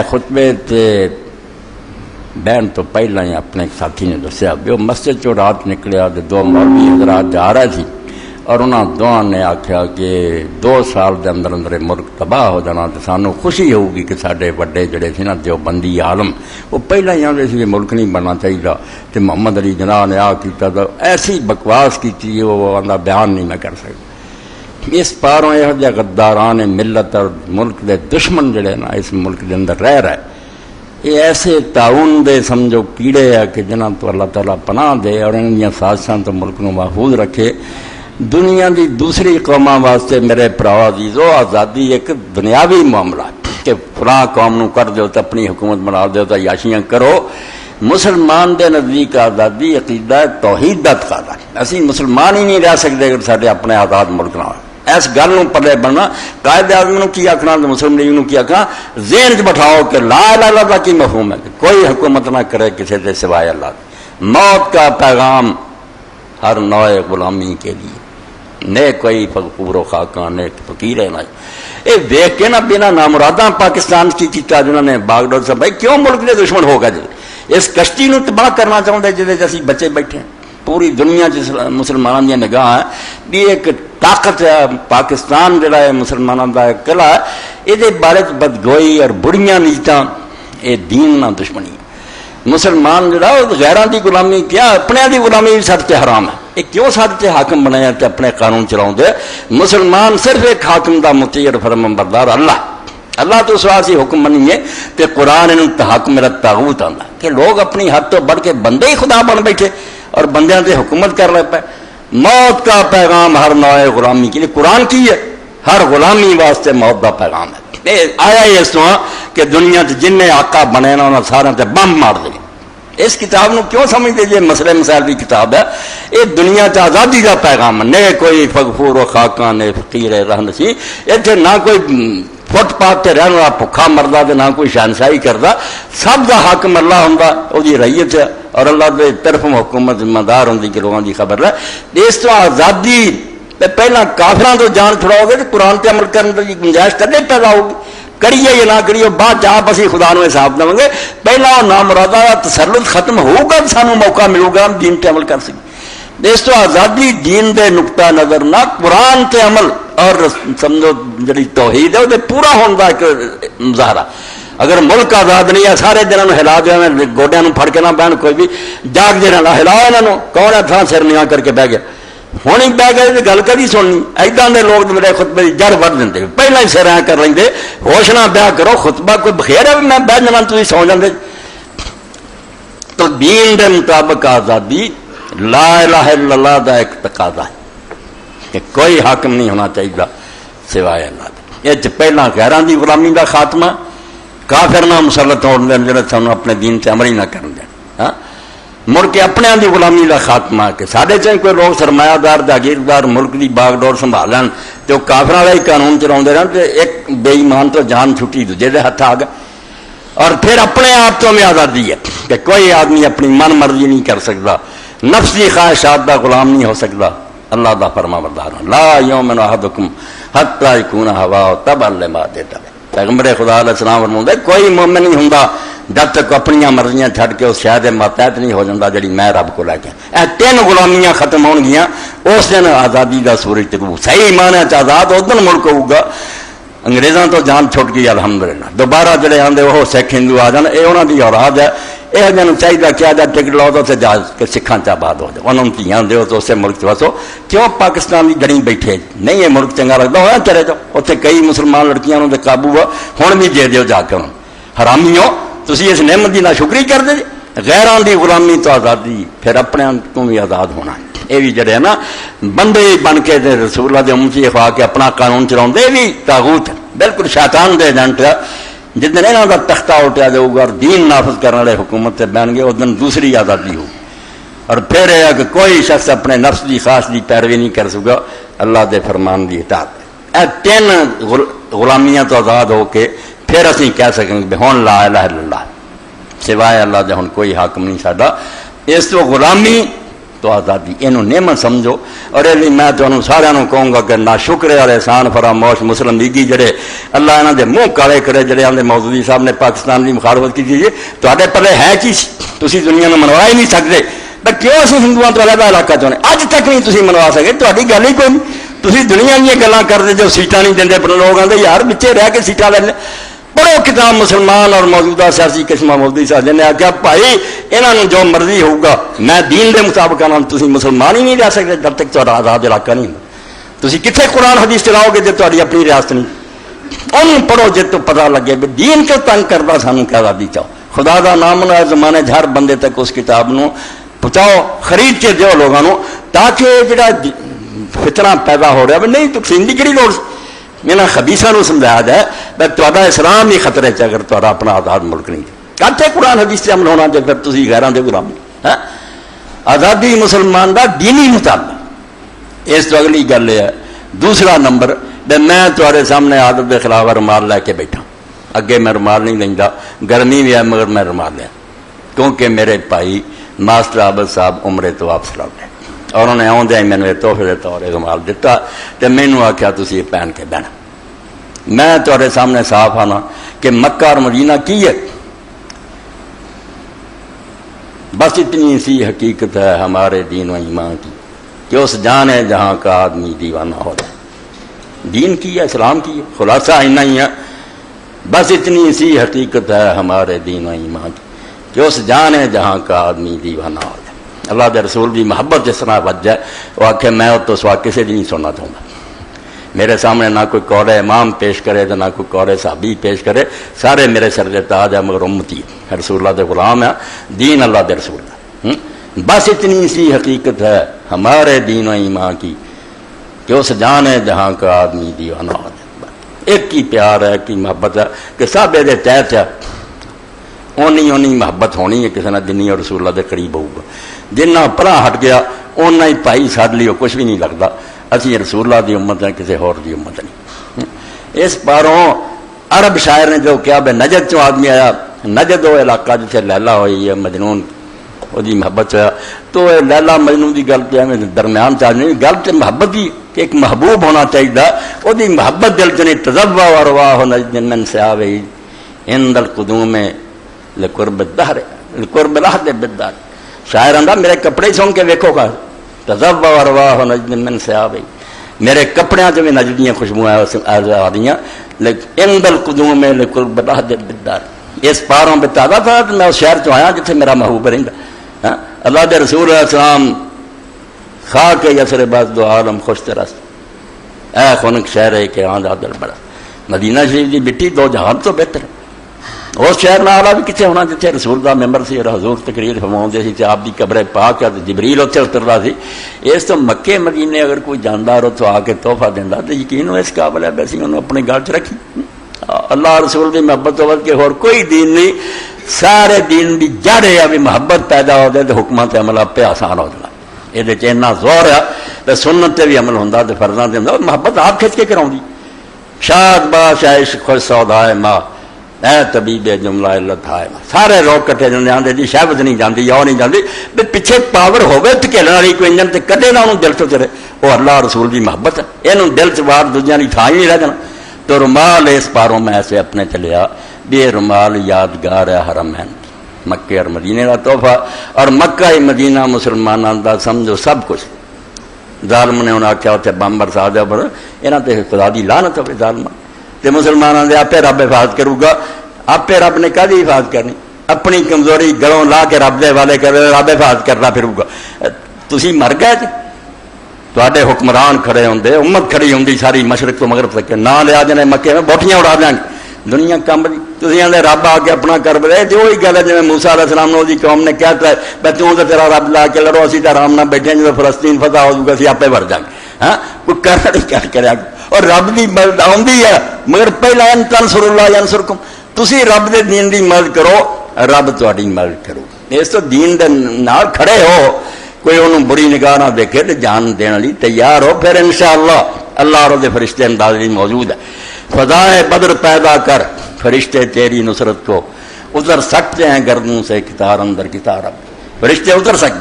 خطبے تے بہن تو پہلے ہی اپنے ساتھی نے دسیا بھی وہ مسجد چو رات نکلیا تو دو مولوی حضرات جا رہے تھی اور انہوں دونوں نے آخیا کہ 2 سال دے اندر اندر ملک تباہ ہو جانا تو سانو خوشی ہوگی کہ سارے وڈے جڑے تھے نا دیوبندی عالم وہ پہلے ہی آدھے کہ ملک نہیں بننا چاہیے تو محمد علی جناح نے کیتا تو ایسی بکواس کی وہ آدھا بیان نہیں میں کر سکتا۔ اس پاروں یہ جہ غداران ملت اور ملک دے دشمن جڑے نا اس ملک دے اندر رہ رہے یہ ایسے تعاون دے سمجھو کیڑے ہے کہ جنہاں تو اللہ تعالیٰ پناہ دے اور ان دیا سازشاں تو ملک نو محفوظ رکھے۔ دنیا دی دوسری قوماں واسطے میرے پراؤ عزیزو آزادی ایک دنیاوی معاملہ کہ فلاں قوم نو کر دیو تو اپنی حکومت بنا دیو تو عیاشیاں کرو۔ مسلمان دے نزدیک آزادی عقیدہ توحید دا تقاضا ہے۔ اسی مسلمان ہی نہیں رہ سکتے اگر سارے اپنے آزاد ملک نہ ہو۔ اس گل نو پلے بننا قائد اعظم نو کی آکھنا تو مسلم لیگ نو کی آکھنا ذہن چ بٹھاؤ کہ لا الہ الا اللہ کی مفہوم ہے کہ کوئی حکومت نہ کرے کسی دے سوائے اللہ کے۔ موت کا پیغام ہر نوع غلامی کے لیے نہ کوئی فقور و خاکاں نے فقیر ہے نہ یہ دیکھ کے نا بنا نامراداں پاکستان کی کیتا جنہوں نے باغ ڈور سے بھائی کیوں ملک کے دشمن ہوگا جی اس کشتی نو تباہ کرنا چاہتے جہاں اسی بچے بیٹھے ہیں۔ پوری دنیا مسلمانوں کی نگاہ ہے بھی ایک طاقت ہے پاکستان جڑا ہے مسلمانوں کا ایک قلعہ ہے یہ بارے بدگوئی اور بڑیاں نیتاں یہ دین نہ دشمنی مسلمان جڑا غیراں دی غلامی کیا اپنے دی غلامی بھی سب تے حرام ہے۔ یہ کیوں سب تے حاکم بنایا تے اپنے قانون چلاؤں دے؟ مسلمان صرف ایک حاکم دا مطیع اور فرمانبردار اللہ تو سواسی حکم بنیے تے قرآن حاکم میرا تاغوت آندا کہ لوگ اپنی حد تو بڑھ کے بندے ہی خدا بن بیٹھے اور بندیاں تے حکومت کر رہے پے۔ موت کا پیغام ہر نوع غلامی کے لیے قرآن کی ہے، ہر غلامی واسطے موت کا پیغام ہے۔ آیا ہی اس طرح کہ دنیا جن آقا بنے نا انہوں سارے تے بم مار دیں۔ اس کتاب نو کیوں سمجھتے جی مسئلے مسائل کی کتاب ہے؟ یہ دنیا چ آزادی کا پیغام ہے، نہ کوئی فغفور و خاکاں نے فقیر رہن سی اتنے نہ کوئی فٹ پاتھ سے رہن والا بھکھا مردا تے نہ کوئی شہنشاہی کرتا، سب کا حاکم اللہ ہوں وہ رعیت ہے اور اللہ کے طرف حکومت ذمہ دار ہوں کہ لوگوں کی خبر ہے۔ اس طرح آزادی پہلا کافراں تو جان چھڑاؤ گے تو قرآن تے عمل کرنے کی گنجائش کدے پیدا ہوگی؟ کریے یا نہ کریے بعد آپ اسی خدا نو حساب دیں گے۔ پہلا نامرادہ کا تسلط ختم ہوگا تو سانو موقع ملے گا ہم دین تے عمل کر سکیں۔ اس تو آزادی دین دے نقطہ نظر نہ قرآن تے عمل اور سمجھو جڑی توحید ہے وہ پورا ہونے کا ایک مظاہرہ۔ اگر ملک آزاد نہیں ہے سارے دنوں ہلا دیا گوڈیا پھڑ کے نہ بہن کوئی بھی جاگ دے نہ ہلاؤ یہاں کون ہے تھان سر نیا کر کے بہ گیا ہوں ہی بہ گئے گل کدی سننی ایدا دے لوگ میرے خطبے کی جڑ وڑ دیں پہلے ہی سر کر لیں ہوش نہ بیا کرو خطبہ کوئی بخیر ہے میں بہ جانا تھی سو جاندے۔ تو دین دے مطابق آزادی لا الہ الا اللہ دا ایک تقاضا ہے کہ کوئی حاکم نہیں ہونا چاہیے سوائے اللہ دے۔ یہ پہلا غیراں دی غلامی دا خاتمہ کافر نہ مسلط ہونے دین جڑے سانو اپنے دین سے عمل ہی نہ کرن دین، ہاں مڑ کے اپنے دی غلامی دا خاتمہ کہ سارے چاہے کوئی لوگ سرمایہ دار جاگیردار ملک دی باغ ڈور سنبھالن تو کافر والا ہی قانون چلاؤندے رہن تو ایک بے ایمان تو جان چھٹی دوجے دے ہاتھ آ گئے۔ اور پھر اپنے آپ تو ہمیں آزادی ہے کہ کوئی آدمی اپنی من مرضی نہیں کر سکتا، نفسی خواہشات دا غلام نہیں ہو سکتا، اللہ دا فرما بردار لا یؤمن احدکم حتی یکون ہواہ تبعا لما دیتا ہے۔ پیغمبر خدا علیہ السلام فرماتے کوئی مومن نہیں ہوں جب تک اپنی مرضیاں چھڈ کے اس شاید ماتحت نہیں ہو جاتا جڑی میں رب کو لے کے اے تین غلامیاں ختم ہون گیاں اس دن آزادی دا سورج طلوع صحیح معنی آزاد اس دن ملک ہوگا۔ انگریزاں تو جان چھٹ گئی الحمدللہ، دوبارہ جڑے آندے وہ سکھ ہندو آ جان یہ انہوں کی اولاد ہے، یہ جن چاہیے کیا جا ٹکٹ لاؤ تو جا کے سکھاں چ آباد ہو جاؤ انہوں دھیاں دیو تو اسے ملک وسو۔ کیوں پاکستان کی گڑی بیٹھے نہیں یہ ملک چنگا لگتا ہوا چلے جاؤ اتنے کئی مسلمان لڑکیاں دے قابو ہوں بھی دے دیو جا کے حرامی ہو تسی اس نعمت کی ناشکری کر دے غیراں دی غلامی تو آزادی پھر اپنے کو بھی آزاد ہونا ہے۔ یہ بھی جڑے نا بندے بن کے رسول اللہ دے امتی خوا کے اپنا قانون چلاؤ بھی طاغوت بالکل شیطان دے ایجنٹ جس دن یہاں کا تختہ اٹھا جاؤ گا اور دین نافذ کرنے والے حکومت سے بہن گے اس دن دوسری آزادی ہوگی۔ اور پھر یہ کہ کوئی شخص اپنے نفس کی خاص کی پیروی نہیں کر سکا اللہ دے فرمان کی اطاعت۔ اے تین غلامیاں تو آزاد ہو کے پھر اسی کہہ سکیں گے ہون لا الہ الا اللہ سوائے اللہ دے ہن کوئی حاکم نہیں ساڈا۔ اس تو غلامی تو آزادی یہ نعمت سمجھو. اور یہ میں تمہیں سارا کہوں گا کہ نہ شکر والے احسان فراموش مسلم لیگی جڑے اللہ یہاں دے منہ کالے کرے جڑے آدھے مودودی صاحب نے پاکستان کی مخالفت کی جی تے پلے ہے چیز تھی دنیا میں منوا ہی نہیں سکتے. بٹ کیوں اسی ہندوؤں تو علیحدہ علاقہ چاہتے اج تک نہیں تھی منوا سکے. تاری گل ہی کوئی نہیں. تھی دنیا دیا گلیں کرتے جو سیٹاں نہیں دیں اپنے لوگ آتے یار بچے رہ کے سیٹاں لے لیں. پڑھو کتاب مسلمان اور موجودہ سیاسی قسمہ مودودی صاحب جن نے آخیا بھائی یہاں جو مرضی ہوگا میں دین دے مطابق تھی مسلمان ہی نہیں رہ سکتے جب تک تھوڑا آزاد علاقہ نہیں ہوتا. تھی کتنے قرآن حدیث چلاؤ گے جب تاری اپنی ریاست نہیں. انہوں پڑھو جب تو پتا لگے بھی دین کیوں تنگ کرتا سانوں کہ آزادی چاہو. خدا کا نام ہے زمانے ہر بندے تک اس کتاب نو پہنچاؤ خرید کے دو لوگوں تاکہ جڑا فتنہ پیدا ہو رہا ہے نہیں تقسیم کی کہڑی لوڑ. میرا خبیثہ سمجھایا جائے بھائی تا اسلام ہی خطرے چ اگر تا اپنا آزاد ملک نہیں کتنے قرآن حدیث سے عمل ہونا جب پھر تھی غیروں کے غلام. آزادی مسلمان کا دینی مطالبہ. اس تو اگلی گل یہ ہے دوسرا نمبر میں تے سامنے عادت کے خلاف رومال لے کے بیٹھا. اگے میں رومال نہیں لینا گرمی بھی ہے مگر میں رومال لیا کیونکہ میرے بھائی ماسٹر عابد صاحب عمرے تو واپس لوٹ گئے اور انہوں نے آدھے ہی مینو تحفے کے طور رومال دیتا تو مینو آخیا تھی یہ پہن کے بہنا. میں تے سامنے صاف آنا کہ مکہ اور مدینہ کی ہے بس اتنی سی حقیقت ہے ہمارے دین و ایمان کی کہ اس جانے جہاں کا آدمی دیوانہ ہو جائے. دین کی ہے اسلام کی ہے خلاصہ اتنا ہی ہے بس اتنی سی حقیقت ہے ہمارے دین و ایمان کی کہ اس جانے جہاں کا آدمی دیوانہ ہو جائے. اللہ کے رسول کی محبت جس طرح بچ جائے وہ آخے میں تو سوا کسی بھی نہیں سننا چاہتا. میرے سامنے نہ کوئی قول امام پیش کرے تو نہ کوئی قول صحابی پیش کرے. سارے میرے سر دے تاج ہے مگر امتی رسول اللہ دے غلام ہے دین اللہ دے رسول کا. بس اتنی سی حقیقت ہے ہمارے دین و ایمان کی کہ اس جانے جہاں کا آدمی دیوانہ ہو جائے. ایک ہی پیار ہے ایک ہی محبت ہے کہ سب یہ تحت ہے اونی محبت ہونی ہے کسی نے جنی اور رسول اللہ دے قریب ہوگا. جنہ پرا ہٹ گیا اُنہ ہی بھائی سارے لیے کچھ بھی نہیں لگتا. اسی رسول اللہ دی امت ہیں کسی اور دی امت نہیں. اس پاروں عرب شاعر نے جو کیا بے نجد چوں آدمی آیا نجد وہ علاقہ جیسے لیلا ہوئی ہے مجنون وہ محبت ہوا تو لیلا مجنون کی گل تو درمیان چاہ نہیں گل تو محبت کی کہ ایک محبوب ہونا چاہیے وہ محبت دل چ نہیں تجربہ اور واہ نجد من سیاوی عند القدوم لقرب الدہر لقرب العہد بالدار. شاعر آندا میرے کپڑے سن کے ویکھو گا تجربہ اور واہ نجد من سیاوی میرے کپڑیاں چ بھی نجدیاں خوشبوئیں آ رہیاں لیکن عند القدوم لقرب العہد بالدار. اس پاروں پہ تازہ تھا میں اس شہر آیا جتنے میرا محبوب رہتا. اللہ کے رسول علیہ السلام خا کے یسر بس دو عالم خوش ترس اے خنک شہر ہے کہ آن دل بڑا. مدینہ شریف کی مٹی دو جہان تو بہتر ہے. اس شہر نہ آلہ بھی کتنے ہونا جتنے رسول دا ممبر سی اور حضور تقریر فرماؤندے سی تے آپ دی قبر پاک ہے جبریل اتنے اتردا سی. اس تو مکے مدینے اگر کوئی جاندار تو آ کے تحفہ دینا تو یقین ہو اس قابل ہے ویسے انہوں اپنے گل چ رکھی. اللہ رسول کی محبت ہو کے اور کوئی دین نہیں. سارے دین کی جڑ ہے بھی محبت پیدا ہو جائے تو حکمت عمل آپ پہ آسان ہو جانا. یہ زور ہے تو سنت تے بھی عمل ہوتا تو فرضاں تے ہوندا محبت آپ کھچ کے کراؤں. شاد باش عشق خوش سودائے ماں اے طبیب جملہ علت ہے سارے لوگ کٹھے جاندے آندے جی شہبت نہیں جاندی یا نہیں جاندی بھی پیچھے پاور ہوے دھکیلن والی کوئی انجن تے کدے نہ انہوں دل چ چرے. وہ اللہ رسول کی محبت ہے یہ دل چ بار دوجیاں دی تھان ہی نہیں رہ جانا. تو رومال اس پاروں میں ایسے اپنے چلیا بھی رومال یادگار ہے حرمین مکے اور مدینے کا تحفہ. اور مکہ مدینہ مسلمانوں کا سمجھو سب کچھ. ظالم نے انہیں آخیا اتنے بم برسا دیا پر یہاں تے خدا دی لعنت ہوے ظالم تے مسلمانوں دے آپ رب حفاظت کروں گا. آپ رب نے کدی حفاظت کرنی اپنی کمزوری گلوں لا کے رب دے والے کر رب حفاظت کرنا پھروں گا. تسی مر گئے جی تے حکمران کھڑے ہوں امت کھڑی ہوں ساری مشرق تو مغرب تک نہ لیا جانے مکے میں بوٹیاں اڑا دیں گے دنیا کم دی. تھی آدھے رب آ کے اپنا کر دے تو وہی گل ہے جی موسیٰ علیہ السلام نے وہی قوم نے کہتا ہے بھائی توں تو تیرا رب لا کے لڑو اسی تو آرام نہ بیٹھے جب فلسطین فتح ہو جائے اسی آپ بڑھ جائیں گے. ہاں کوئی کرنا نہیں کر کرا اور رب کی مدد آتی ہے مگر پہلا تنصر اللہ ینصرکم. تسی رب دے دین دی مدد کرو رب تہاڈی مدد کرو. اس تو دین دے نال کھڑے ہو کوئی انہوں بری نگاہ نہ دیکھے تو جان دینے لی تیار ہو پھر انشاءاللہ اللہ اور دے فرشتے انداز موجود ہے. فضائے بدر پیدا کر فرشتے تیری نصرت کو اتر سکتے ہیں گردوں سے کتار اندر کتار اب فرشتے اتر سکتے